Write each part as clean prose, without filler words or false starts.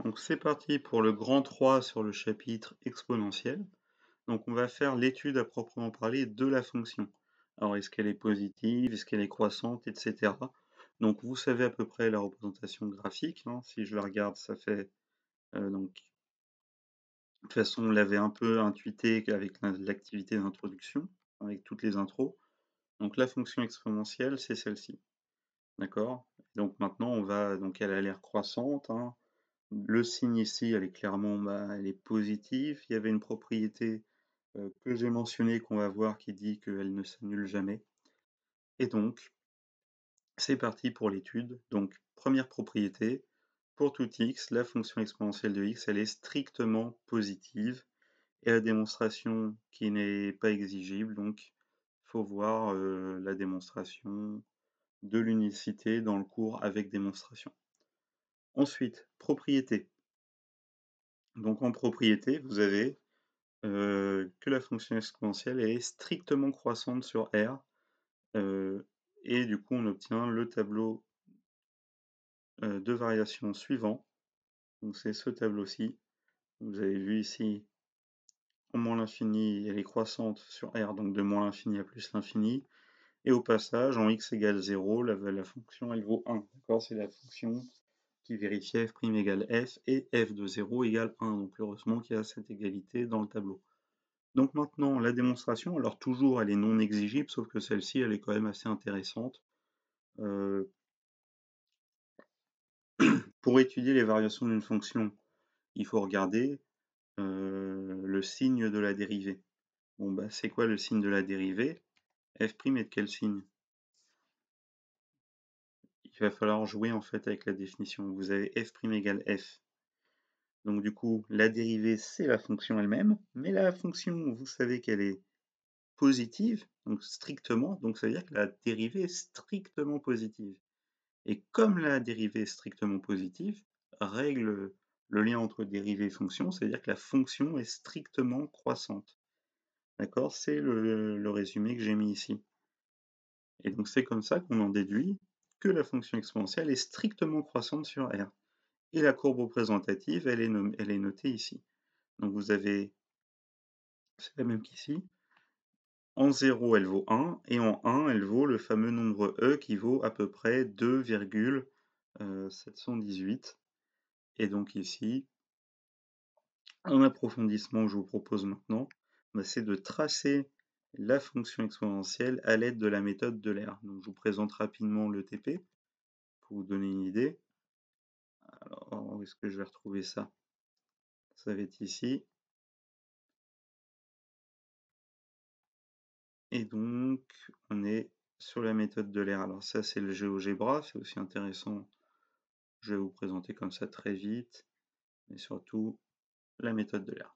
Donc c'est parti pour le grand 3 sur le chapitre exponentiel. Donc on va faire l'étude à proprement parler de la fonction. Alors est-ce qu'elle est positive, est-ce qu'elle est croissante, etc. Donc vous savez à peu près la représentation graphique, hein. Si je la regarde, ça fait donc de toute façon on l'avait un peu intuité avec l'activité d'introduction, avec toutes les intros. Donc la fonction exponentielle, c'est celle-ci. D'accord? Donc maintenant on va donc elle a l'air croissante, hein. Le signe ici, elle est clairement, elle est positive. Il y avait une propriété que j'ai mentionnée qu'on va voir qui dit qu'elle ne s'annule jamais. Et donc, c'est parti pour l'étude. Donc, première propriété, pour tout x, la fonction exponentielle de x, elle est strictement positive. Et la démonstration qui n'est pas exigible, donc il faut voir la démonstration de l'unicité dans le cours avec démonstration. Ensuite, propriété. Donc en propriété, vous avez que la fonction exponentielle est strictement croissante sur R, et du coup on obtient le tableau de variation suivant. Donc c'est ce tableau-ci. Vous avez vu ici, en moins l'infini, elle est croissante sur R, donc de moins l'infini à plus l'infini. Et au passage, en x égale 0, la fonction elle vaut 1. D'accord, c'est la fonction qui vérifie f' égale f et f de 0 égale 1. Donc heureusement qu'il y a cette égalité dans le tableau. Donc maintenant, la démonstration, alors toujours elle est non exigible, sauf que celle-ci elle est quand même assez intéressante. Pour étudier les variations d'une fonction, il faut regarder le signe de la dérivée. Bon c'est quoi le signe de la dérivée? F' est de quel signe? Il va falloir jouer en fait avec la définition. Vous avez f' égale f. Donc du coup, la dérivée c'est la fonction elle-même, mais la fonction, vous savez qu'elle est positive, donc strictement, donc ça veut dire que la dérivée est strictement positive. Et comme la dérivée est strictement positive, règle le lien entre dérivée et fonction, c'est-à-dire que la fonction est strictement croissante. D'accord? C'est le résumé que j'ai mis ici. Et donc c'est comme ça qu'on en déduit que la fonction exponentielle est strictement croissante sur R. Et la courbe représentative, elle est notée ici. Donc vous avez, c'est la même qu'ici, en 0 elle vaut 1, et en 1 elle vaut le fameux nombre E qui vaut à peu près 2,718. Et donc ici, un approfondissement que je vous propose maintenant, c'est de tracer la fonction exponentielle à l'aide de la méthode d'Euler. Donc je vous présente rapidement le TP pour vous donner une idée. Alors, où est-ce que je vais retrouver ça? Ça va être ici. Et donc, on est sur la méthode d'Euler. Alors ça, c'est le GeoGebra, c'est aussi intéressant. Je vais vous présenter comme ça très vite. Mais surtout, la méthode d'Euler.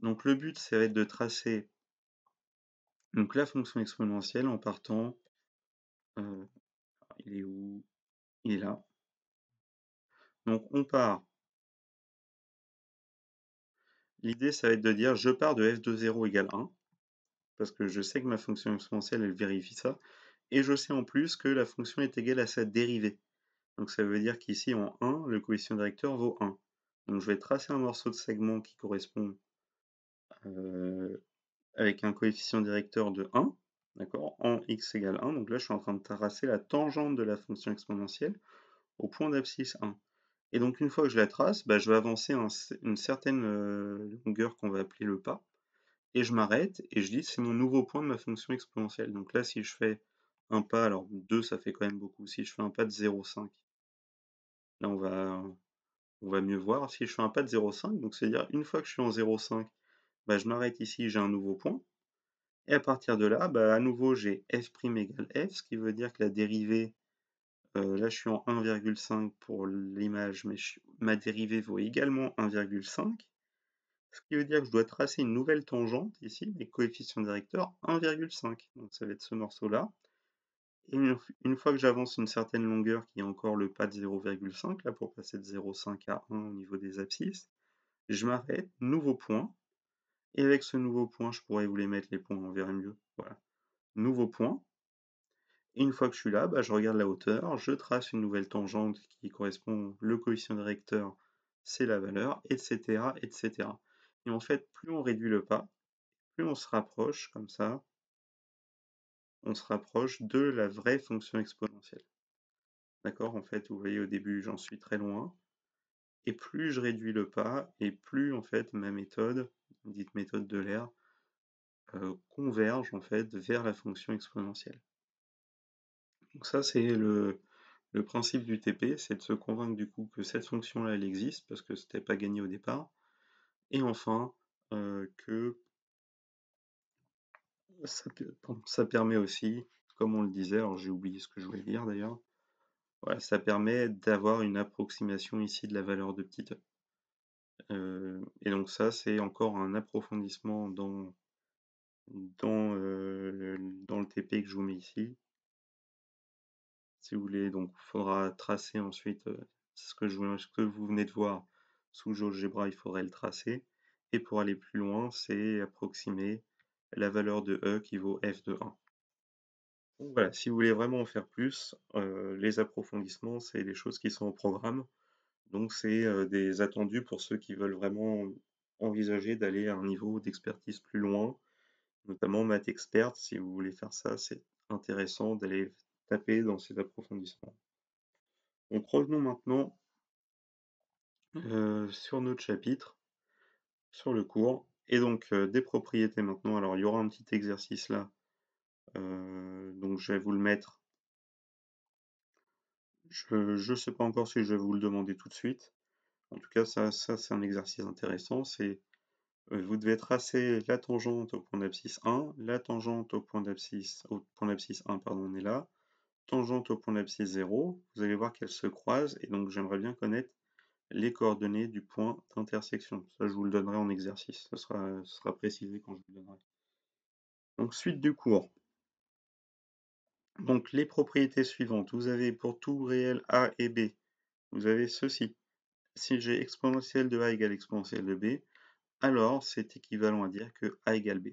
Donc le but, ça va être de tracer donc, la fonction exponentielle en partant... il est où? Il est là. Donc on part. L'idée, ça va être de dire, je pars de f de 0 égale 1, parce que je sais que ma fonction exponentielle, elle vérifie ça, et je sais en plus que la fonction est égale à sa dérivée. Donc ça veut dire qu'ici, en 1, le coefficient directeur vaut 1. Donc je vais tracer un morceau de segment qui correspond avec un coefficient directeur de 1, d'accord, en x égale 1. Donc là, je suis en train de tracer la tangente de la fonction exponentielle au point d'abscisse 1. Et donc une fois que je la trace, je vais avancer une certaine longueur qu'on va appeler le pas, et je m'arrête, et je dis c'est mon nouveau point de ma fonction exponentielle. Donc là, si je fais un pas, alors 2 ça fait quand même beaucoup, si je fais un pas de 0,5, là on va mieux voir, si je fais un pas de 0,5, donc c'est-à-dire une fois que je suis en 0,5, je m'arrête ici, j'ai un nouveau point, et à partir de là, à nouveau j'ai f' égale f, ce qui veut dire que la dérivée, là je suis en 1,5 pour l'image, mais ma dérivée vaut également 1,5, ce qui veut dire que je dois tracer une nouvelle tangente ici, mes coefficients directeurs 1,5. Donc ça va être ce morceau-là. Et une fois que j'avance une certaine longueur, qui est encore le pas de 0,5, là pour passer de 0,5 à 1 au niveau des abscisses, je m'arrête, nouveau point. Et avec ce nouveau point, je pourrais vous les mettre, les points, on verra mieux. Voilà. Nouveau point. Et une fois que je suis là, je regarde la hauteur, je trace une nouvelle tangente qui correspond, le coefficient directeur, c'est la valeur, etc., etc. Et en fait, plus on réduit le pas, plus on se rapproche, comme ça, on se rapproche de la vraie fonction exponentielle. D'accord? En fait, vous voyez, au début, j'en suis très loin. Et plus je réduis le pas, et plus, en fait, ma méthode, dite méthode d'Euler, converge, en fait, vers la fonction exponentielle. Donc ça, c'est le principe du TP, c'est de se convaincre du coup que cette fonction-là, elle existe, parce que c'était pas gagné au départ. Et enfin, que ça permet aussi, comme on le disait, alors j'ai oublié ce que je voulais dire d'ailleurs, voilà, ça permet d'avoir une approximation ici de la valeur de petit e. Et donc ça, c'est encore un approfondissement dans le TP que je vous mets ici. Si vous voulez, donc il faudra tracer ensuite ce que vous venez de voir sous GeoGebra, il faudrait le tracer. Et pour aller plus loin, c'est approximer la valeur de E qui vaut f de 1. Donc voilà, si vous voulez vraiment en faire plus, les approfondissements, c'est des choses qui sont au programme. Donc c'est des attendus pour ceux qui veulent vraiment envisager d'aller à un niveau d'expertise plus loin, notamment maths expert. Si vous voulez faire ça, c'est intéressant d'aller taper dans ces approfondissements. Donc revenons maintenant sur notre chapitre, sur le cours, et donc des propriétés maintenant. Alors il y aura un petit exercice là, donc je vais vous le mettre. Je ne sais pas encore si je vais vous le demander tout de suite. En tout cas, ça c'est un exercice intéressant. C'est vous devez tracer la tangente au point d'abscisse 1, la tangente au point d'abscisse 1, pardon, on est là, tangente au point d'abscisse 0. Vous allez voir qu'elles se croisent, et donc j'aimerais bien connaître les coordonnées du point d'intersection. Ça, je vous le donnerai en exercice. Ce sera précisé quand je vous le donnerai. Donc, suite du cours. Donc, les propriétés suivantes. Vous avez pour tout réel A et B, vous avez ceci. Si j'ai exponentielle de A égale exponentielle de B, alors c'est équivalent à dire que A égale B.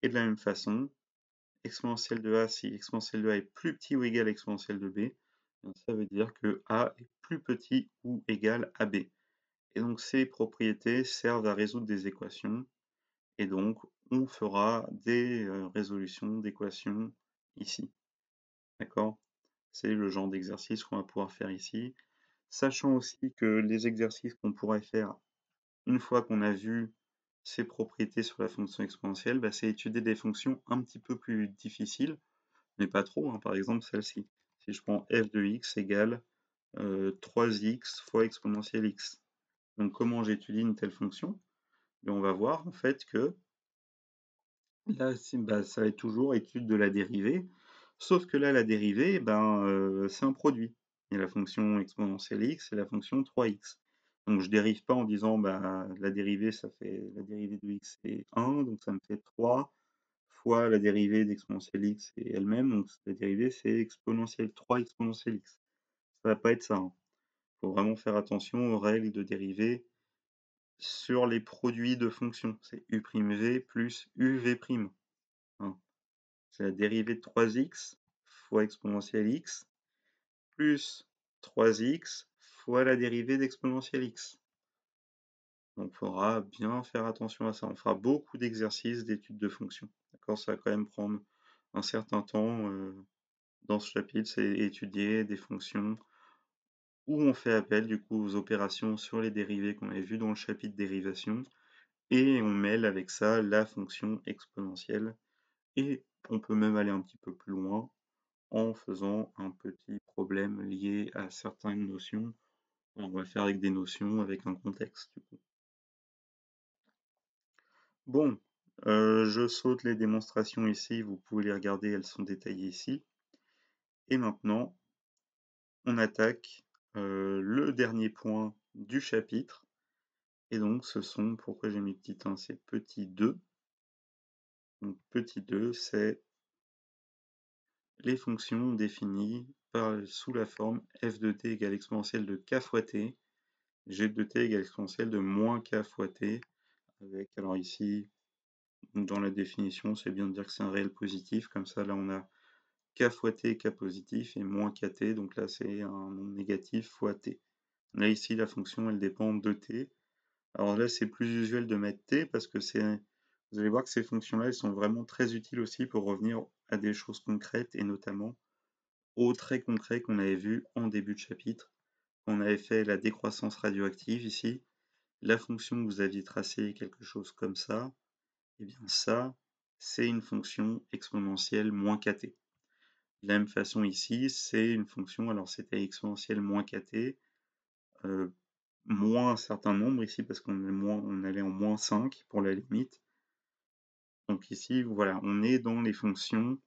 Et de la même façon, exponentielle de A, si exponentielle de A est plus petit ou égal à exponentielle de B, ça veut dire que A est plus petit ou égal à B. Et donc ces propriétés servent à résoudre des équations, et donc on fera des résolutions d'équations ici. D'accord? C'est le genre d'exercice qu'on va pouvoir faire ici. Sachant aussi que les exercices qu'on pourrait faire une fois qu'on a vu ces propriétés sur la fonction exponentielle, bah, c'est étudier des fonctions un petit peu plus difficiles, mais pas trop, hein. Par exemple celle-ci. Si je prends f de x égale 3x fois exponentielle x. Donc comment j'étudie une telle fonction? Et on va voir en fait que là, bah, ça va être toujours étude de la dérivée, sauf que là, la dérivée, ben, c'est un produit. Et la fonction exponentielle x, c'est la fonction 3x. Donc je dérive pas en disant bah, la dérivée, la dérivée de x c'est 1, donc ça me fait 3 fois la dérivée d'exponentielle x et elle-même, donc la dérivée c'est exponentielle 3 exponentielle x. Ça va pas être ça, hein. Faut vraiment faire attention aux règles de dérivée sur les produits de fonctions. C'est u'v plus uv', hein. C'est la dérivée de 3x fois exponentielle x plus 3x fois la dérivée d'exponentielle x. Donc il faudra bien faire attention à ça. On fera beaucoup d'exercices d'études de fonctions. D'accord? Ça va quand même prendre un certain temps dans ce chapitre, c'est étudier des fonctions où on fait appel du coup aux opérations sur les dérivées qu'on avait vues dans le chapitre dérivation, et on mêle avec ça la fonction exponentielle, et on peut même aller un petit peu plus loin en faisant un petit problème lié à certaines notions. On va faire avec des notions, avec un contexte du coup. Bon, je saute les démonstrations ici, vous pouvez les regarder, elles sont détaillées ici. Et maintenant, on attaque le dernier point du chapitre. Et donc ce sont, pourquoi j'ai mis petit 1, c'est petit 2. Donc petit 2, c'est les fonctions définies sous la forme f de t égale exponentielle de k fois t, g de t égale exponentielle de moins k fois t, avec, alors ici, dans la définition, c'est bien de dire que c'est un réel positif, comme ça là on a k fois t, k positif, et moins kt, donc là c'est un nombre négatif fois t. Là, ici, la fonction, elle dépend de t. Alors là, c'est plus usuel de mettre t parce que vous allez voir que ces fonctions-là, elles sont vraiment très utiles aussi pour revenir à des choses concrètes et notamment aux traits concrets qu'on avait vus en début de chapitre. On avait fait la décroissance radioactive ici. La fonction que vous aviez tracée est quelque chose comme ça. Et bien ça, c'est une fonction exponentielle moins kt. De la même façon ici, c'est une fonction, alors c'était exponentielle moins kt, moins un certain nombre ici parce on allait en moins 5 pour la limite. Donc ici, voilà, on est dans les fonctions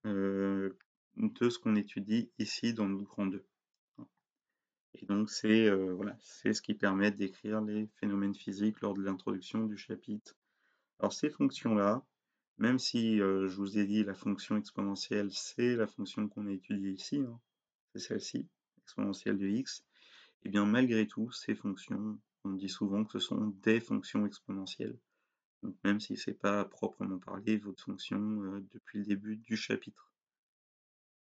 de ce qu'on étudie ici dans notre grand 2. Et donc c'est voilà, c'est ce qui permet d'écrire les phénomènes physiques lors de l'introduction du chapitre. Alors ces fonctions-là, même si je vous ai dit la fonction exponentielle, c'est la fonction qu'on a étudiée ici, hein, c'est celle-ci, exponentielle de x, et bien malgré tout, ces fonctions, on dit souvent que ce sont des fonctions exponentielles. Donc même si c'est pas à proprement parler votre fonction depuis le début du chapitre.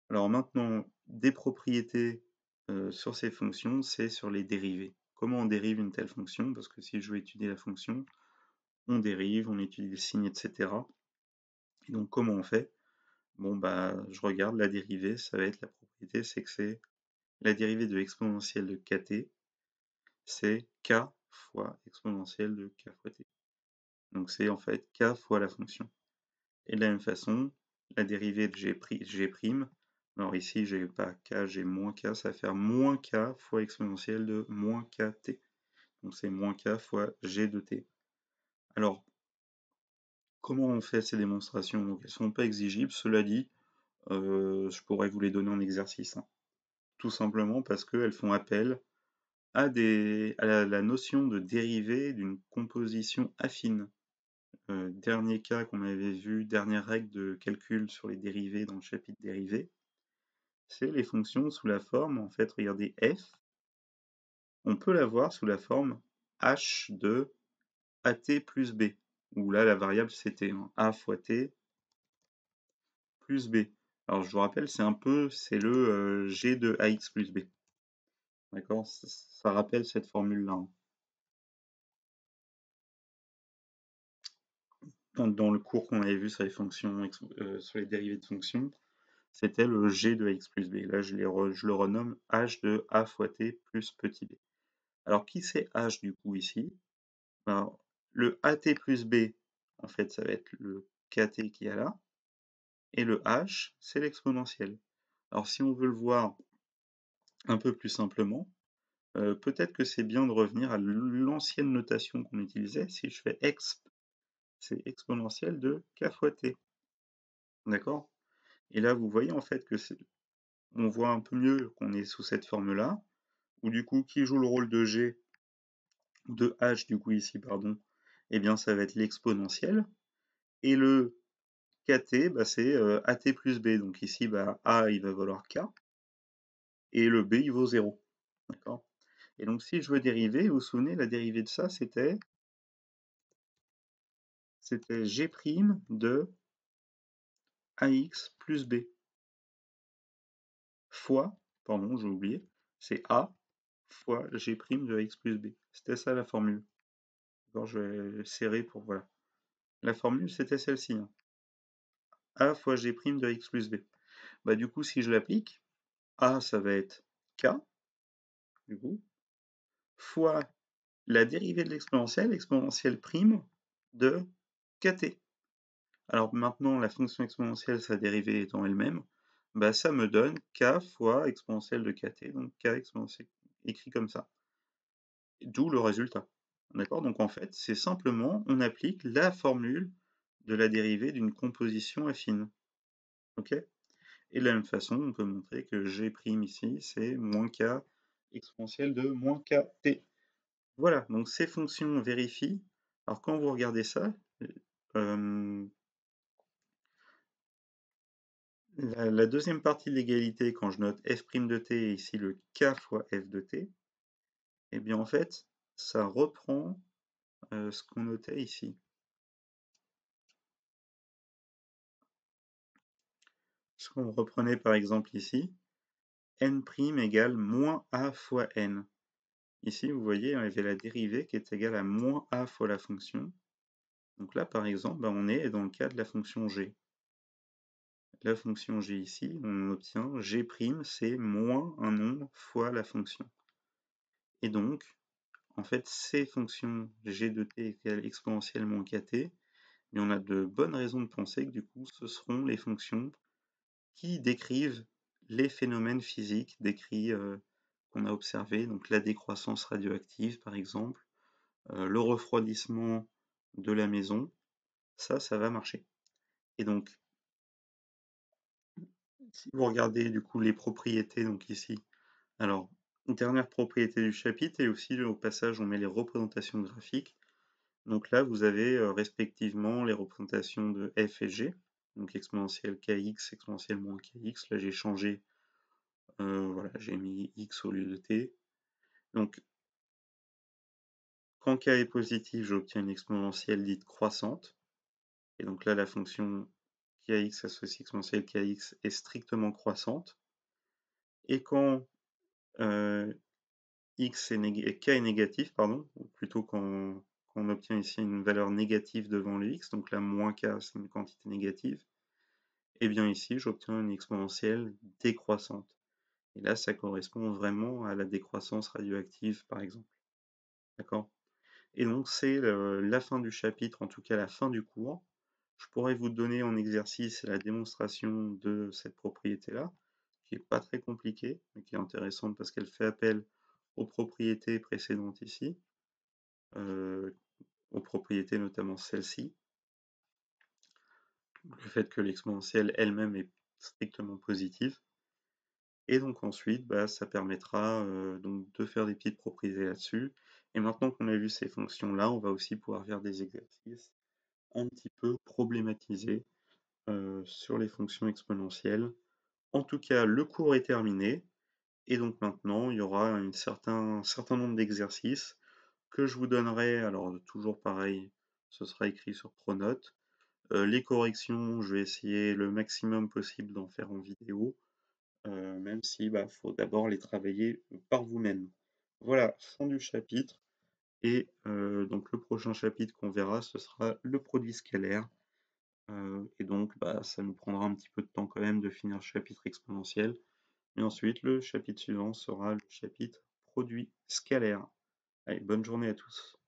Alors maintenant, des propriétés sur ces fonctions, c'est sur les dérivées. Comment on dérive une telle fonction? Parce que si je veux étudier la fonction, on dérive, on étudie le signe, etc. Et donc comment on fait? Bon bah je regarde la dérivée, ça va être la propriété, c'est que c'est la dérivée de exponentielle de kt, c'est k fois exponentielle de k fois t. Donc c'est en fait k fois la fonction. Et de la même façon, la dérivée de g', alors ici j'ai pas k, j'ai moins k, ça va faire moins k fois exponentielle de moins kt. Donc c'est moins k fois g de t. Alors, comment on fait ces démonstrations? Donc elles ne sont pas exigibles, cela dit, je pourrais vous les donner en exercice, hein. Tout simplement parce qu'elles font appel à la notion de dérivée d'une composition affine. Dernier cas qu'on avait vu, dernière règle de calcul sur les dérivées dans le chapitre dérivées, c'est les fonctions sous la forme, en fait, regardez f, on peut l'avoir sous la forme h de at plus b, où là la variable c'était a fois t plus b. Alors je vous rappelle, c'est le g de ax plus b. D'accord? Ça rappelle cette formule-là, hein. Dans le cours qu'on avait vu sur les fonctions, sur les dérivées de fonctions, c'était le g de x plus b. Là, je le renomme h de a fois t plus petit b. Alors, qui c'est h du coup ici? Alors, le at plus b, en fait, ça va être le kt qui est là. Et le h, c'est l'exponentielle. Alors, si on veut le voir un peu plus simplement, peut-être que c'est bien de revenir à l'ancienne notation qu'on utilisait. Si je fais exp, c'est exponentielle de k fois t. D'accord? Et là, vous voyez en fait que on voit un peu mieux qu'on est sous cette forme-là, où du coup, qui joue le rôle de g, de h du coup ici, pardon, eh bien ça va être l'exponentielle, et le kt, bah, c'est at plus b, donc ici, bah, a il va valoir k, et le b il vaut 0. D'accord? Et donc si je veux dériver, vous vous souvenez, la dérivée de ça, c'était g' de ax plus b, fois, pardon, j'ai oublié, c'est a fois g' de ax plus b. C'était ça la formule. D'accord, je vais serrer pour, voilà. La formule, c'était celle-ci, hein. A fois g' de x plus b. Bah, du coup, si je l'applique, A, ça va être k, du coup, fois la dérivée de l'exponentielle, exponentielle prime de kt. Alors maintenant, la fonction exponentielle, sa dérivée étant elle-même, bah, ça me donne k fois exponentielle de kt, donc k exponentielle, écrit comme ça. D'où le résultat. D'accord? Donc en fait, c'est simplement, on applique la formule de la dérivée d'une composition affine. Ok? Et de la même façon, on peut montrer que g' ici, c'est moins k exponentielle de moins kt. Voilà, donc ces fonctions vérifient. Alors quand vous regardez ça, euh, la deuxième partie de l'égalité, quand je note f' de t et ici le k fois f de t, eh bien en fait, ça reprend ce qu'on notait ici. Ce qu'on reprenait par exemple ici, n' égale moins a fois n. Ici, vous voyez, il y avait la dérivée qui est égale à moins a fois la fonction. Donc là, par exemple, on est dans le cas de la fonction g. La fonction g ici, on obtient g', c'est moins un nombre fois la fonction. Et donc, en fait, ces fonctions g de t égale exponentielle moins kt, mais on a de bonnes raisons de penser que du coup, ce seront les fonctions qui décrivent les phénomènes physiques qu'on a observés, donc la décroissance radioactive par exemple, le refroidissement de la maison, ça va marcher. Et donc, si vous regardez du coup les propriétés, donc ici, alors, une dernière propriété du chapitre, et aussi au passage on met les représentations graphiques. Donc là, vous avez respectivement les représentations de f et g, donc exponentielle kx, exponentielle moins kx. Là, j'ai changé, voilà, j'ai mis x au lieu de t. Donc, quand k est positif, j'obtiens une exponentielle dite croissante. Et donc là, la fonction kx associée exponentielle kx est strictement croissante. Et quand k est négatif, pardon, ou plutôt quand on obtient ici une valeur négative devant le x, donc là, moins k, c'est une quantité négative, et bien ici, j'obtiens une exponentielle décroissante. Et là, ça correspond vraiment à la décroissance radioactive, par exemple. D'accord? Et donc, c'est la fin du chapitre, en tout cas la fin du cours. Je pourrais vous donner en exercice la démonstration de cette propriété-là, qui n'est pas très compliquée, mais qui est intéressante parce qu'elle fait appel aux propriétés précédentes ici, aux propriétés notamment celle-ci, le fait que l'exponentielle elle-même est strictement positive. Et donc ensuite, ça permettra donc de faire des petites propriétés là-dessus. Et maintenant qu'on a vu ces fonctions-là, on va aussi pouvoir faire des exercices un petit peu problématisés sur les fonctions exponentielles. En tout cas, le cours est terminé. Et donc maintenant, il y aura un certain nombre d'exercices que je vous donnerai. Alors toujours pareil, ce sera écrit sur Pronote. Les corrections, je vais essayer le maximum possible d'en faire en vidéo. Même si faut d'abord les travailler par vous-même. Voilà, fin du chapitre. Et donc le prochain chapitre qu'on verra, ce sera le produit scalaire. Et donc ça nous prendra un petit peu de temps quand même de finir le chapitre exponentiel. Et ensuite, le chapitre suivant sera le chapitre produit scalaire. Allez, bonne journée à tous.